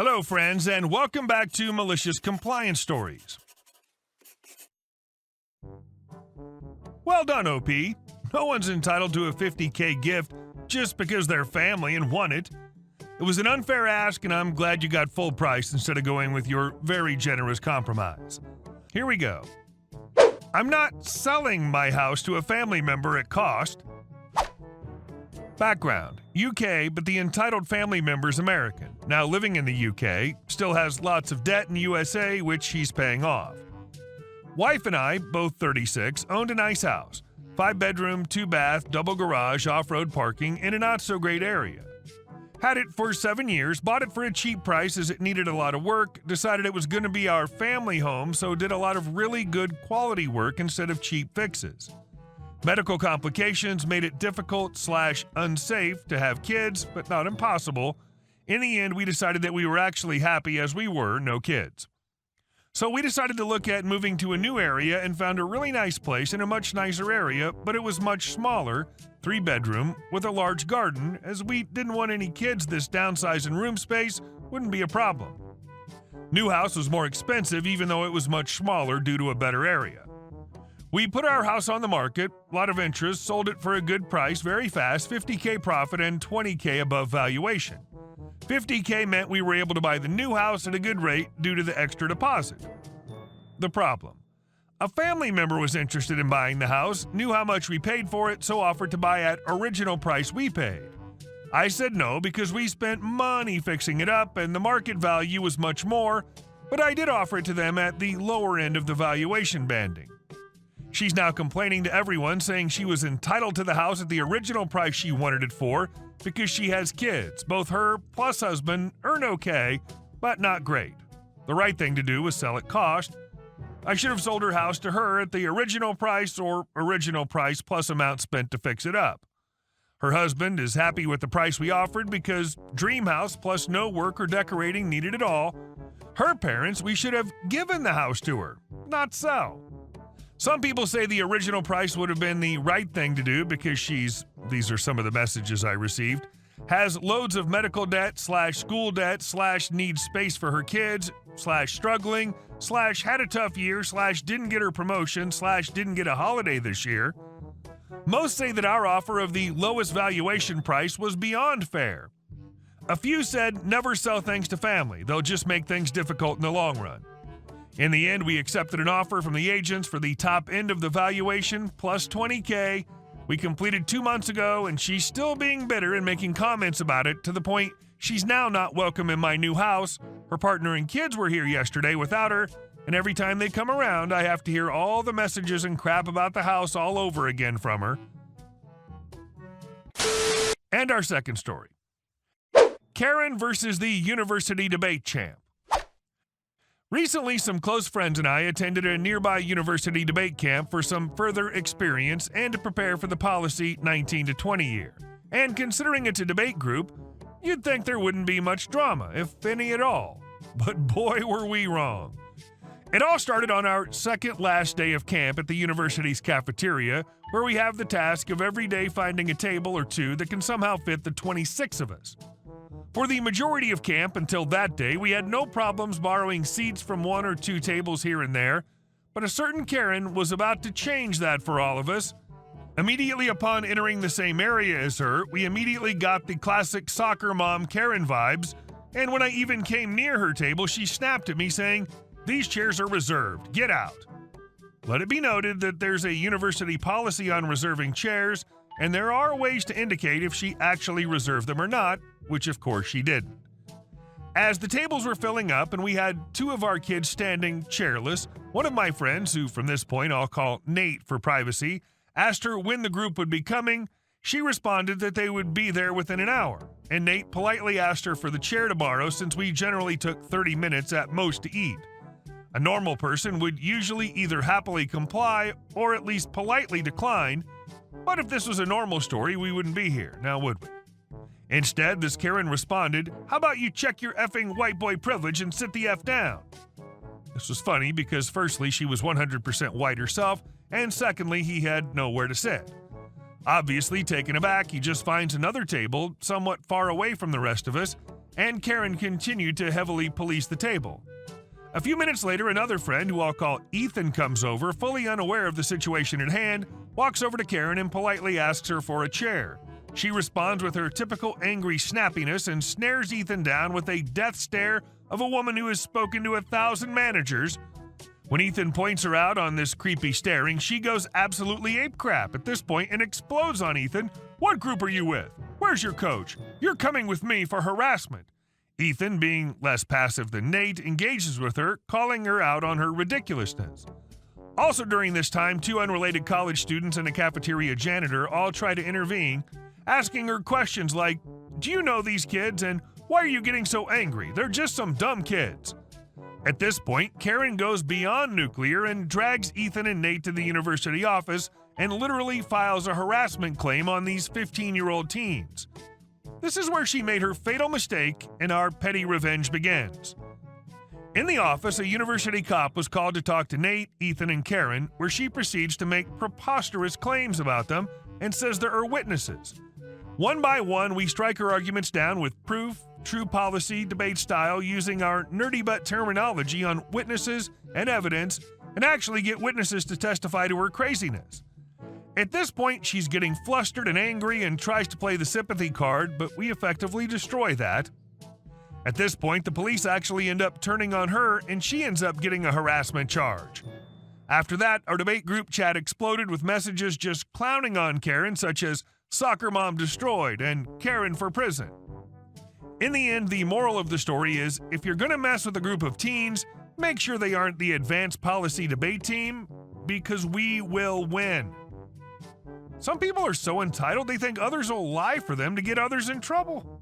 Hello, friends, and welcome back to Malicious Compliance Stories. Well done, OP. No one's entitled to a $50K gift just because they're family and want it. It was an unfair ask, and I'm glad you got full price instead of going with your very generous compromise. Here we go. I'm not selling my house to a family member at cost. Background: UK, but the entitled family member's American. Now living in the UK, still has lots of debt in USA, which he's paying off. Wife and I, both 36, owned a nice house. 5-bedroom, 2-bath, double garage, off-road parking in a not-so-great area. Had it for 7 years, bought it for a cheap price as it needed a lot of work, decided it was going to be our family home, so did a lot of really good quality work instead of cheap fixes. Medical complications made it difficult/unsafe to have kids, but not impossible. In the end, we decided that we were actually happy as we were, no kids. So we decided to look at moving to a new area and found a really nice place in a much nicer area, but it was much smaller, 3-bedroom, with a large garden, as we didn't want any kids. This downsize in room space wouldn't be a problem. New house was more expensive, even though it was much smaller due to a better area. We put our house on the market, a lot of interest, sold it for a good price, very fast, $50K profit and $20K above valuation. $50K meant we were able to buy the new house at a good rate due to the extra deposit. The problem: a family member was interested in buying the house, knew how much we paid for it, so offered to buy at original price we paid. I said no because we spent money fixing it up and the market value was much more, but I did offer it to them at the lower end of the valuation banding. She's now complaining to everyone, saying she was entitled to the house at the original price she wanted it for because she has kids. Both her plus husband earn okay, but not great. The right thing to do was sell at cost. I should have sold her house to her at the original price or original price plus amount spent to fix it up. Her husband is happy with the price we offered because dream house plus no work or decorating needed it all. Her parents, we should have given the house to her, not sell. Some people say the original price would have been the right thing to do because these are some of the messages I received, has loads of medical debt/school debt/needs space for her kids/struggling/had a tough year/didn't get her promotion/didn't get a holiday this year. Most say that our offer of the lowest valuation price was beyond fair. A few said never sell things to family, they'll just make things difficult in the long run. In the end, we accepted an offer from the agents for the top end of the valuation, plus $20K. We completed 2 months ago, and she's still being bitter and making comments about it, to the point she's now not welcome in my new house. Her partner and kids were here yesterday without her, and every time they come around, I have to hear all the messages and crap about the house all over again from her. And our second story. Karen versus the university debate champ. Recently, some close friends and I attended a nearby university debate camp for some further experience and to prepare for the policy 19 to 20 year. And considering it's a debate group, you'd think there wouldn't be much drama, if any at all. But boy, were we wrong. It all started on our second last day of camp at the university's cafeteria, where we have the task of every day finding a table or two that can somehow fit the 26 of us. For the majority of camp until that day, we had no problems borrowing seats from 1 or 2 tables here and there, but a certain Karen was about to change that for all of us. Immediately upon entering the same area as her, we immediately got the classic soccer mom Karen vibes, and when I even came near her table, she snapped at me saying, "These chairs are reserved, get out." Let it be noted that there's a university policy on reserving chairs, and there are ways to indicate if she actually reserved them or not, which of course she didn't. As the tables were filling up and we had 2 of our kids standing chairless, one of my friends, who from this point I'll call Nate for privacy, asked her when the group would be coming. She responded that they would be there within an hour, and Nate politely asked her for the chair to borrow since we generally took 30 minutes at most to eat. A normal person would usually either happily comply or at least politely decline, but if this was a normal story, we wouldn't be here, now would we? Instead, this Karen responded, "How about you check your effing white boy privilege and sit the F down?" This was funny because firstly, she was 100% white herself, and secondly, he had nowhere to sit. Obviously taken aback, he just finds another table somewhat far away from the rest of us and Karen continued to heavily police the table. A few minutes later, another friend, who I'll call Ethan, comes over, fully unaware of the situation at hand, walks over to Karen and politely asks her for a chair. She responds with her typical angry snappiness and snares Ethan down with a death stare of a woman who has spoken to 1,000 managers. When Ethan points her out on this creepy staring, she goes absolutely ape crap at this point and explodes on Ethan. "What group are you with? Where's your coach? You're coming with me for harassment." Ethan, being less passive than Nate, engages with her, calling her out on her ridiculousness. Also during this time, 2 unrelated college students and a cafeteria janitor all try to intervene, asking her questions like, "Do you know these kids, and why are you getting so angry? They're just some dumb kids." At this point, Karen goes beyond nuclear and drags Ethan and Nate to the university office and literally files a harassment claim on these 15-year-old teens. This is where she made her fatal mistake and our petty revenge begins. In the office, a university cop was called to talk to Nate, Ethan, and Karen, where she proceeds to make preposterous claims about them and says there are witnesses. One by one, we strike her arguments down with proof, true policy, debate style, using our nerdy but terminology on witnesses and evidence, and actually get witnesses to testify to her craziness. At this point, she's getting flustered and angry and tries to play the sympathy card, but we effectively destroy that. At this point, the police actually end up turning on her, and she ends up getting a harassment charge. After that, our debate group chat exploded with messages just clowning on Karen, such as "soccer mom destroyed" and "Karen for prison." In the end, the moral of the story is, if you're going to mess with a group of teens, make sure they aren't the advanced policy debate team, because we will win. Some people are so entitled they think others will lie for them to get others in trouble.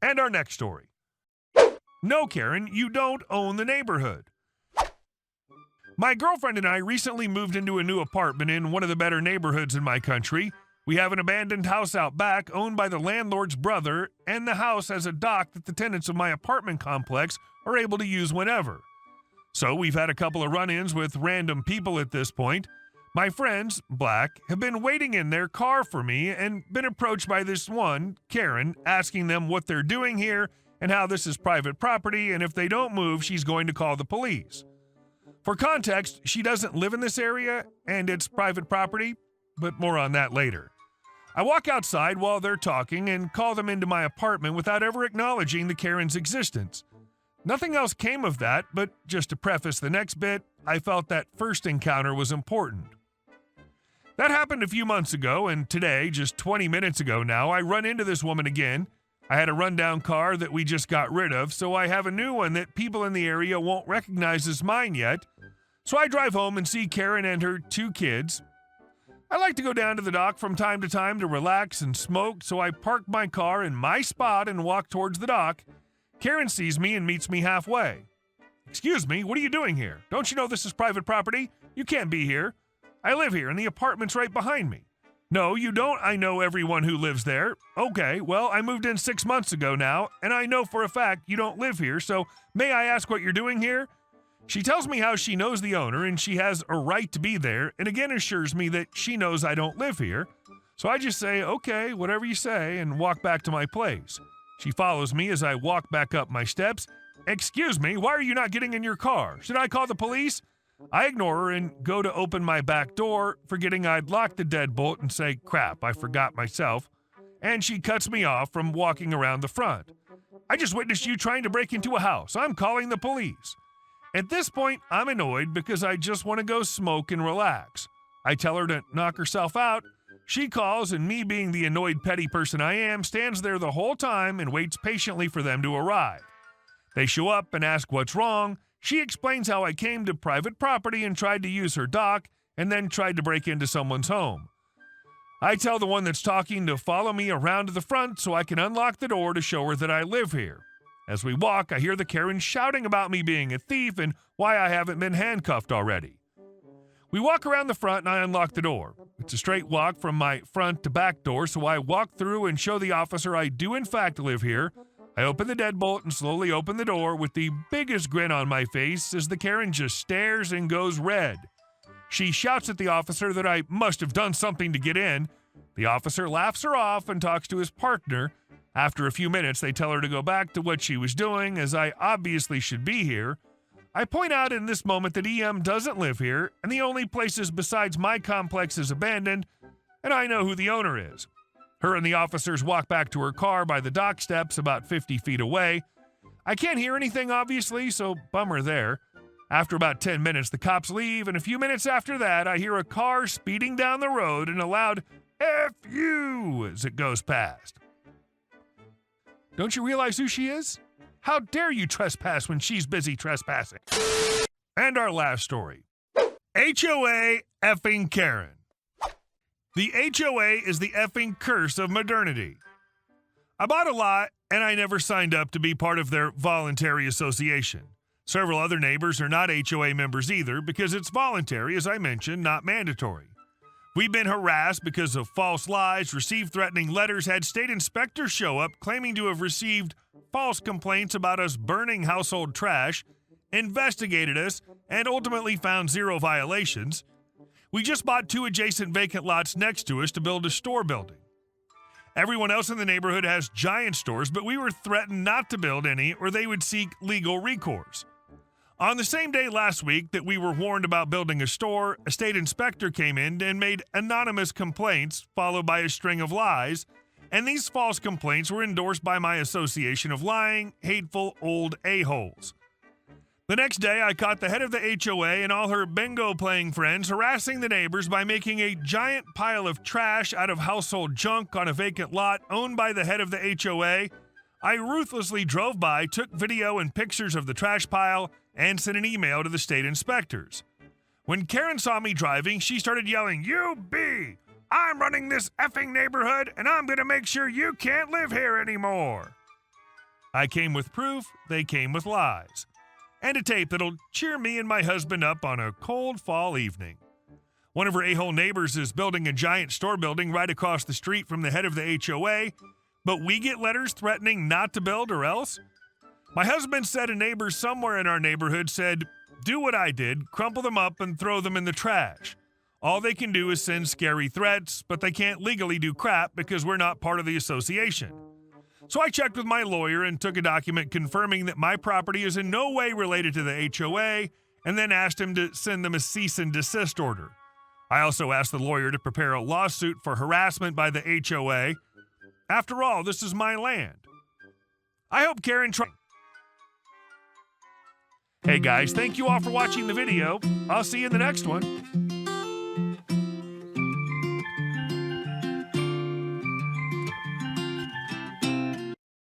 And our next story. No, Karen, you don't own the neighborhood. My girlfriend and I recently moved into a new apartment in one of the better neighborhoods in my country. We have an abandoned house out back owned by the landlord's brother, and the house has a dock that the tenants of my apartment complex are able to use whenever. So we've had a couple of run-ins with random people at this point. My friends, Black, have been waiting in their car for me and been approached by this one, Karen, asking them what they're doing here and how this is private property, and if they don't move, she's going to call the police. For context, she doesn't live in this area, and it's private property, but more on that later. I walk outside while they're talking and call them into my apartment without ever acknowledging the Karen's existence. Nothing else came of that, but just to preface the next bit, I felt that first encounter was important. That happened a few months ago, and today, just 20 minutes ago now, I run into this woman again. I had a rundown car that we just got rid of, so I have a new one that people in the area won't recognize as mine yet. So I drive home and see Karen and her 2 kids. I like to go down to the dock from time to time to relax and smoke, so I park my car in my spot and walk towards the dock. Karen sees me and meets me halfway. "Excuse me, what are you doing here? Don't you know this is private property? You can't be here. I live here, and the apartment's right behind me." "No, you don't. I know everyone who lives there." "Okay, well, I moved in 6 months ago now, and I know for a fact you don't live here, so may I ask what you're doing here?" She tells me how she knows the owner, and she has a right to be there, and again assures me that she knows I don't live here. So I just say, "Okay, whatever you say," and walk back to my place. She follows me as I walk back up my steps. "Excuse me, why are you not getting in your car? Should I call the police?" I ignore her and go to open my back door, forgetting I'd locked the deadbolt, and say, "Crap, I forgot myself." And she cuts me off from walking around the front. "I just witnessed you trying to break into a house. I'm calling the police." At this point, I'm annoyed because I just want to go smoke and relax. I tell her to knock herself out. She calls, and me being the annoyed petty person I am, stands there the whole time and waits patiently for them to arrive. They show up and ask what's wrong. She explains how I came to private property and tried to use her dock, and then tried to break into someone's home. I tell the one that's talking to follow me around to the front so I can unlock the door to show her that I live here. As we walk, I hear the Karen shouting about me being a thief and why I haven't been handcuffed already. We walk around the front and I unlock the door. It's a straight walk from my front to back door, so I walk through and show the officer I do in fact live here. I open the deadbolt and slowly open the door with the biggest grin on my face as the Karen just stares and goes red. She shouts at the officer that I must have done something to get in. The officer laughs her off and talks to his partner. After a few minutes, they tell her to go back to what she was doing, as I obviously should be here. I point out in this moment that EM doesn't live here, and the only places besides my complex is abandoned, and I know who the owner is. Her and the officers walk back to her car by the dock steps about 50 feet away. I can't hear anything, obviously, so bummer there. After about 10 minutes, the cops leave, and a few minutes after that, I hear a car speeding down the road and a loud "F you" as it goes past. Don't you realize who she is? How dare you trespass when she's busy trespassing? And our last story. HOA effing Karen. The HOA is the effing curse of modernity. I bought a lot, and I never signed up to be part of their voluntary association. Several other neighbors are not HOA members either because it's voluntary, as I mentioned, not mandatory. We've been harassed because of false lies, received threatening letters, had state inspectors show up claiming to have received false complaints about us burning household trash, investigated us, and ultimately found 0 violations. We just bought 2 adjacent vacant lots next to us to build a store building. Everyone else in the neighborhood has giant stores, but we were threatened not to build any or they would seek legal recourse. On the same day last week that we were warned about building a store, a state inspector came in and made anonymous complaints, followed by a string of lies, and these false complaints were endorsed by my association of lying, hateful, old a-holes. The next day, I caught the head of the HOA and all her bingo-playing friends harassing the neighbors by making a giant pile of trash out of household junk on a vacant lot owned by the head of the HOA. I ruthlessly drove by, took video and pictures of the trash pile, and sent an email to the state inspectors. When Karen saw me driving, she started yelling, "You B! I'm running this effing neighborhood, and I'm going to make sure you can't live here anymore." I came with proof, they came with lies. And a tape that'll cheer me and my husband up on a cold fall evening. One of her a-hole neighbors is building a giant store building right across the street from the head of the HOA, but we get letters threatening not to build or else? My husband said a neighbor somewhere in our neighborhood said, "Do what I did, crumple them up and throw them in the trash. All they can do is send scary threats, but they can't legally do crap because we're not part of the association." So I checked with my lawyer and took a document confirming that my property is in no way related to the HOA, and then asked him to send them a cease and desist order. I also asked the lawyer to prepare a lawsuit for harassment by the HOA. After all, this is my land. I hope Karen Hey guys, thank you all for watching the video. I'll see you in the next one.